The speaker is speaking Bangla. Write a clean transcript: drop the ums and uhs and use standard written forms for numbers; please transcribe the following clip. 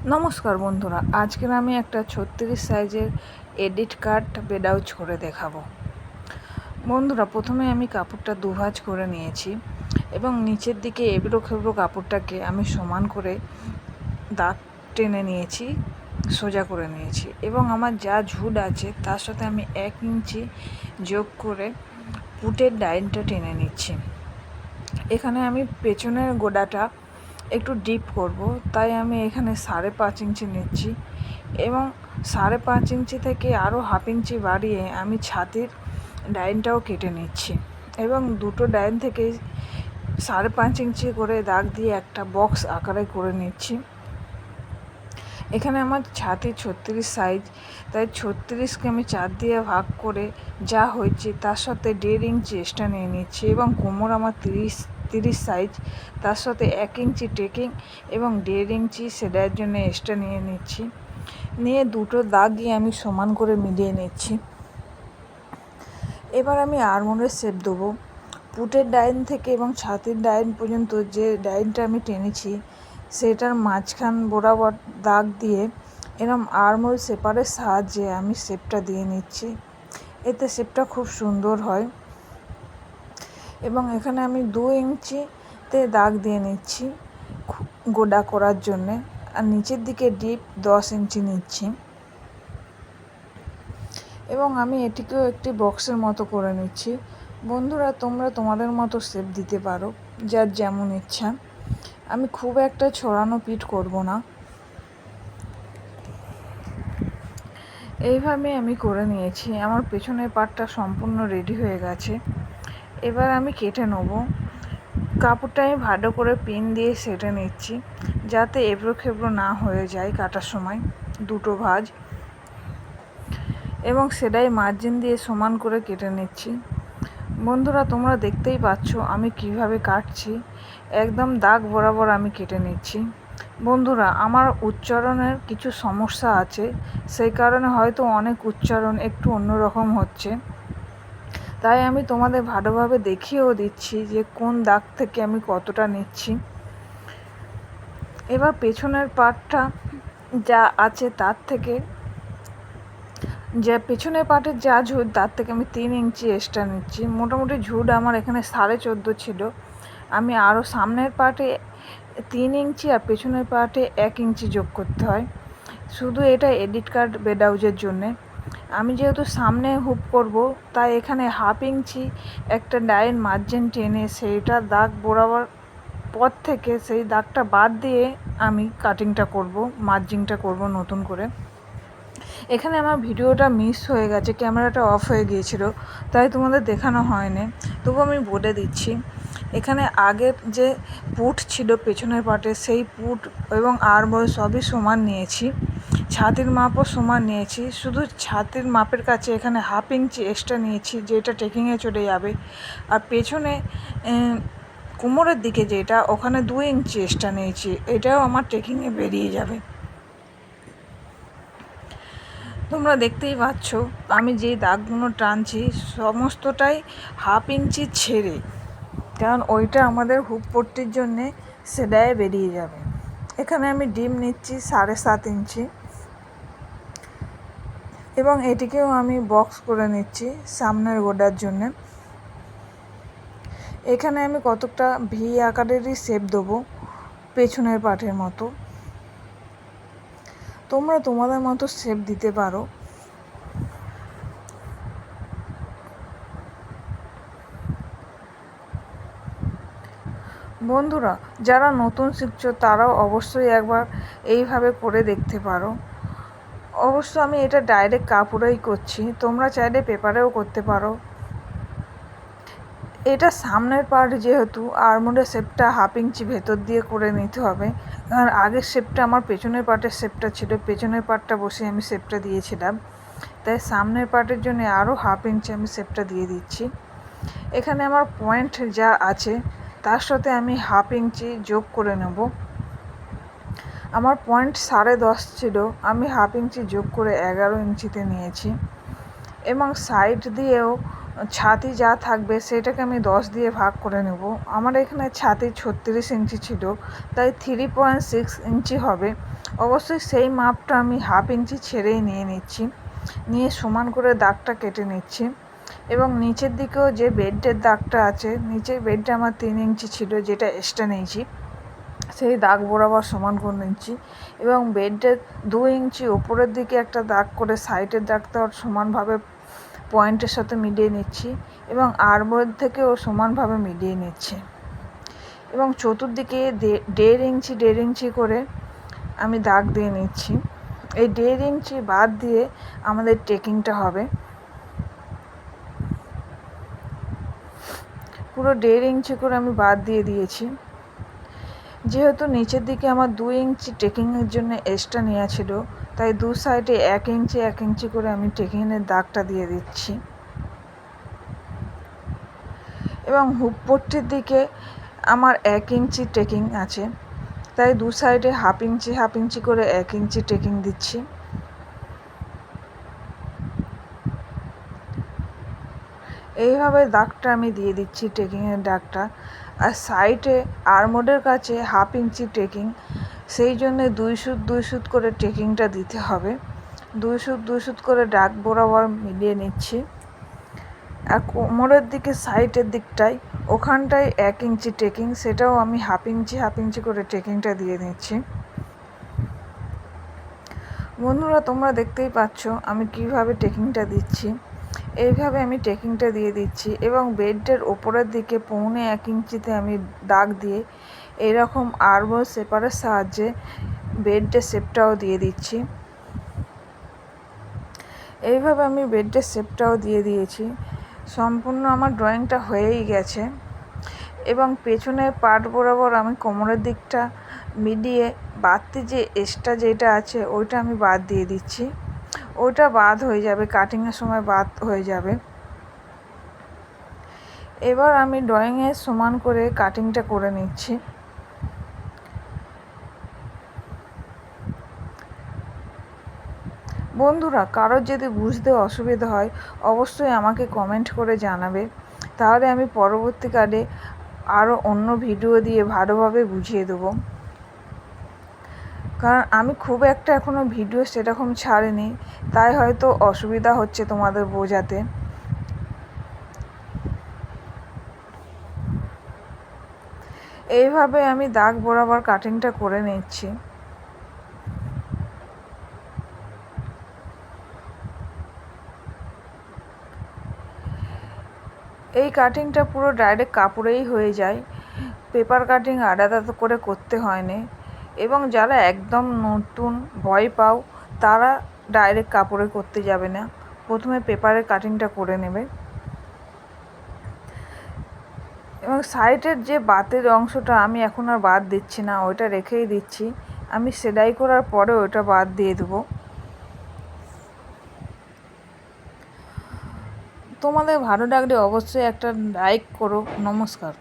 নমস্কার বন্ধুরা, আজকের আমি একটা 36 সাইজের এডিট কার্ড ব্লাউজ করে দেখাবো। বন্ধুরা, প্রথমে আমি কাপড়টা দুভাঁজ করে নিয়েছি এবং নিচের দিকে এবড়ো খেবড়ো কাপড়টাকে আমি সমান করে দাগ টেনে নিয়েছি, সোজা করে নিয়েছি এবং আমার যা ঝুল আছে তার সাথে আমি 1 ইঞ্চি যোগ করে পুটের ডাইনটা টেনে নিচ্ছি। এখানে আমি পেছনের গোড়াটা একটু ডিপ করব, তাই আমি এখানে 5.5 ইঞ্চি নিচ্ছি এবং 5.5 ইঞ্চি থেকে আরও হাফ ইঞ্চি বাড়িয়ে আমি ছাতির ডাইনটাও কেটে নিচ্ছি এবং দুটো ডাইন থেকে 5.5 ইঞ্চি করে দাগ দিয়ে একটা বক্স আকারে করে নিচ্ছি। এখানে আমার ছাতি 36 সাইজ, তাই 36কে আমি 4 দিয়ে ভাগ করে যা হয়েছে তার সাথে 1.5 ইঞ্চি এক্সট্রা নিয়ে নিচ্ছি এবং কোমর আমার 30 সাইজ, তার সাথে 1 ইঞ্চি টেকিং এবং 1.5 ইঞ্চি সেলাইয়ের জন্য এক্সট্রা নিয়ে নিচ্ছি। নিয়ে দুটো দাগই আমি সমান করে মিলিয়ে নিচ্ছি। এবার আমি আরমোলের শেপ দেবো। পুটের ডাইন থেকে এবং ছাতির ডাইন পর্যন্ত যে ডাইনটা আমি টেনেছি সেটার মাঝখান বরাবর দাগ দিয়ে এরম আরমোল শেপারের সাহায্যে আমি শেপটা দিয়ে নিচ্ছি। এতে শেপটা খুব সুন্দর হয় এবং এখানে আমি 2 ইঞ্চিতে দাগ দিয়ে নিচ্ছি গোডা করার জন্যে, আর নিচের দিকে ডিপ 10 ইঞ্চি নিচ্ছি এবং আমি এটিকেও একটি বক্সের মতো করে নিচ্ছি। বন্ধুরা, তোমরা তোমাদের মতো শেপ দিতে পারো, যার যেমন ইচ্ছা। আমি খুব একটা ছড়ানো পিঠ করব না। এইভাবে আমি করে নিয়েছি। আমার পেছনের পাটটা সম্পূর্ণ রেডি হয়ে গেছে। এবার আমি কেটে নেব। কাপড়টা আমি ভালো করে পিন দিয়ে সেটে নিচ্ছি যাতে এবড়ো খেবড়ো না হয়ে যায় কাটার সময়, দুটো ভাঁজ, এবং সেলাই মার্জিন দিয়ে সমান করে কেটে নিচ্ছি। বন্ধুরা, তোমরা দেখতেই পাচ্ছ আমি কিভাবে কাটছি, একদম দাগ বরাবর আমি কেটে নিচ্ছি। বন্ধুরা, আমার উচ্চারণের কিছু সমস্যা আছে, সেই কারণে হয়তো অনেক উচ্চারণ একটু অন্যরকম হচ্ছে, তাই আমি তোমাদের ভালোভাবে দেখিয়েও দিচ্ছি যে কোন দাগ থেকে আমি কতটা নিচ্ছি। এবার পেছনের পার্টটা যা আছে তার থেকে, যে পেছনের পার্টের যা ঝুল তার থেকে আমি 3 ইঞ্চি এক্সট্রা নিচ্ছি। মোটামুটি ঝুল আমার এখানে 14.5 ছিল। আমি আরও সামনের পার্টে 3 ইঞ্চি আর পেছনের পার্টে 1 ইঞ্চি যোগ করতে হয়, শুধু এটা এডিট কার্ড ব্লাউজের জন্যে। আমি যেহেতু সামনে হুপ করব, তাই এখানে হাফ ইঞ্চি একটা ডাইন মার্জিন টেনে সেইটা দাগ বরাবর পর থেকে সেই দাগটা বাদ দিয়ে আমি কাটিংটা করব, মার্জিনটা করব নতুন করে। এখানে আমার ভিডিওটা মিস হয়ে গেছে, ক্যামেরাটা অফ হয়ে গিয়েছিল, তাই তোমাদের দেখানো হয়নি, তবু আমি বলে দিচ্ছি। এখানে আগের যে পুট ছিল পেছনের পাটে, সেই পুট এবং আরমোল সবই সমান নিয়েছি, ছাতির মাপও সমান নিয়েছি, শুধু ছাতির মাপের কাছে এখানে হাফ ইঞ্চি এক্সট্রা নিয়েছি যেটা টেকিংয়ে চলে যাবে, আর পেছনে কোমরের দিকে যেটা ওখানে 2 ইঞ্চি এক্সট্রা নিয়েছি, এটাও আমার টেকিংয়ে বেরিয়ে যাবে। তোমরা দেখতেই পাচ্ছ আমি যে দাগগুলো টানছি সমস্তটাই হাফ ইঞ্চি ছেড়ে, কারণ ওইটা আমাদের হুক পট্টির জন্যে সেলাইয়ে বেরিয়ে যাবে। এখানে আমি ডিম নিচ্ছি 7.5 ইঞ্চি এবং এটিকেও আমি বক্স করে নিচ্ছি সামনের গোডার জন্যে। এখানে আমি কতকটা ভি আকারেরই শেপ দেবো পেছনের পাটের মতো। তোমরা তোমাদের মতো শেপ দিতে পারো। বন্ধুরা, যারা নতুন শিখছো তারাও অবশ্যই একবার এইভাবে করে দেখতে পারো। অবশ্য আমি এটা ডাইরেক্ট কাপড়েই করছি, তোমরা চাইলে পেপারেও করতে পারো। এটা সামনের পার্ট যেহেতু আরমোলের শেপটা হাফ ইঞ্চি ভেতর দিয়ে করে নিতে হবে, কারণ আগের শেপটা আমার পেছনের পার্টের শেপটা ছিল, পেছনের পার্টটা বসে আমি শেপটা দিয়েছিলাম, তাই সামনের পার্টের জন্য আরও হাফ ইঞ্চি আমি শেপটা দিয়ে দিচ্ছি। এখানে আমার পয়েন্ট যা আছে তার সাথে আমি হাফ ইঞ্চি যোগ করে নেব। আমার পয়েন্ট 10.5 ছিল, আমি হাফ ইঞ্চি যোগ করে 11 ইঞ্চিতে নিয়েছি এবং সাইড দিয়েও ছাতি যা থাকবে সেটাকে আমি 10 দিয়ে ভাগ করে নেব। আমার এখানে ছাতি 36 ইঞ্চি ছিল, তাই 3.6 ইঞ্চি হবে, অবশ্যই সেই মাপটা আমি 1/2 ইঞ্চি ছেড়েই নিয়ে নিচ্ছি, নিয়ে সমান করে দাগটা কেটে নিচ্ছি। এবং নিচের দিকেও যে বেডের দাগটা আছে, নিচের বেডটা আমার 3 ইঞ্চি ছিল, যেটা এক্সট্রা নিয়েছি, সেই দাগ বরাবর সমান করে নিচ্ছি। এবং বেডের 2 ইঞ্চি ওপরের দিকে একটা দাগ করে সাইডের দাগটা সমানভাবে পয়েন্টের সাথে মিলিয়ে নিচ্ছি এবং আরমোল থেকেও সমানভাবে মিলিয়ে নিচ্ছি। এবং চতুর্দিকে 1.5 ইঞ্চি করে আমি দাগ দিয়ে নিচ্ছি। এই 1.5 ইঞ্চি বাদ দিয়ে আমাদের টেকিংটা হবে। পুরো 1.5 ইঞ্চি করে আমি বাদ দিয়ে দিয়েছি। যেহেতু নিচের দিকে আমার 2 ইঞ্চি টেকিংয়ের জন্য এক্সট্রা নেওয়া ছিল, তাই দু সাইডে 1 ইঞ্চি করে আমি টেকিংয়ের দাগটা দিয়ে দিচ্ছি। এবং হুক পট্টির দিকে আমার 1 ইঞ্চি টেকিং আছে, তাই দু সাইডে 1/2 ইঞ্চি করে 1 ইঞ্চি টেকিং দিচ্ছি। এইভাবে দাগটা আমি দিয়ে দিচ্ছি, টেকিংয়ের দাগটা। আর সাইডে আরমোলের কাছে 1/2 ইঞ্চি টেকিং, সেই জন্যে 2 সুত করে টেকিংটা দিতে হবে। 2 সুত করে দাগ বরাবর মিলিয়ে নিচ্ছি। আর কোমরের দিকে সাইডের দিকটায় ওখানটায় 1 ইঞ্চি টেকিং, সেটাও আমি 1/2 ইঞ্চি করে টেকিংটা দিয়ে নিচ্ছি। বন্ধুরা, তোমরা দেখতেই পাচ্ছ আমি কিভাবে টেকিংটা দিচ্ছি। এইভাবে আমি টেকিংটা দিয়ে দিচ্ছি এবং বেডের ওপরের দিকে 1.25 ইঞ্চিতে আমি দাগ দিয়ে এরকম আরমোল শেপারের সাহায্যে বেডের শেপটাও দিয়ে দিচ্ছি। এইভাবে আমি বেডের শেপটাও দিয়ে দিয়েছি। সম্পূর্ণ আমার ড্রয়িংটা হয়েই গেছে। এবং পেছনের পার্ট বরাবর আমি কোমরের দিকটা মিলিয়ে বাড়তি যে এক্সট্রা যেটা আছে ওইটা আমি বাদ দিয়ে দিচ্ছি। ওইটা বাদ হয়ে যাবে, কাটিংয়ের সময় বাদ হয়ে যাবে। এবার আমি ড্রয়িংয়ের সমান করে কাটিংটা করে নিচ্ছি। বন্ধুরা, কারোর যদি বুঝতে অসুবিধা হয় অবশ্যই আমাকে কমেন্ট করে জানাবে, তাহলে আমি পরবর্তীকালে আরও অন্য ভিডিও দিয়ে ভালোভাবে বুঝিয়ে দেবো। কারণ আমি খুব একটা এখনও ভিডিও সেরকম ছাড়িনি, তাই হয়তো অসুবিধা হচ্ছে তোমাদের বোঝাতে। এইভাবে আমি দাগ বরাবর কাটিংটা করে নিচ্ছি। এই কাটিংটা পুরো ডাইরেক্ট কাপড়েই হয়ে যায়, পেপার কাটিং আলাদা করে করতে হয়নি। এবং যারা একদম নতুন ভয় পাও তারা ডাইরেক্ট কাপড়ে করতে যাবে না, প্রথমে পেপারের কাটিংটা করে নেবে। এবং সাইডের যে বাতের অংশটা আমি এখন আর বাদ দিচ্ছি না, ওইটা রেখেই দিচ্ছি। আমি সেলাই করার পরে ওইটা বাদ দিয়ে দেবো। তোমাদের ভালো লাগলে অবশ্যই একটা লাইক করো। নমস্কার।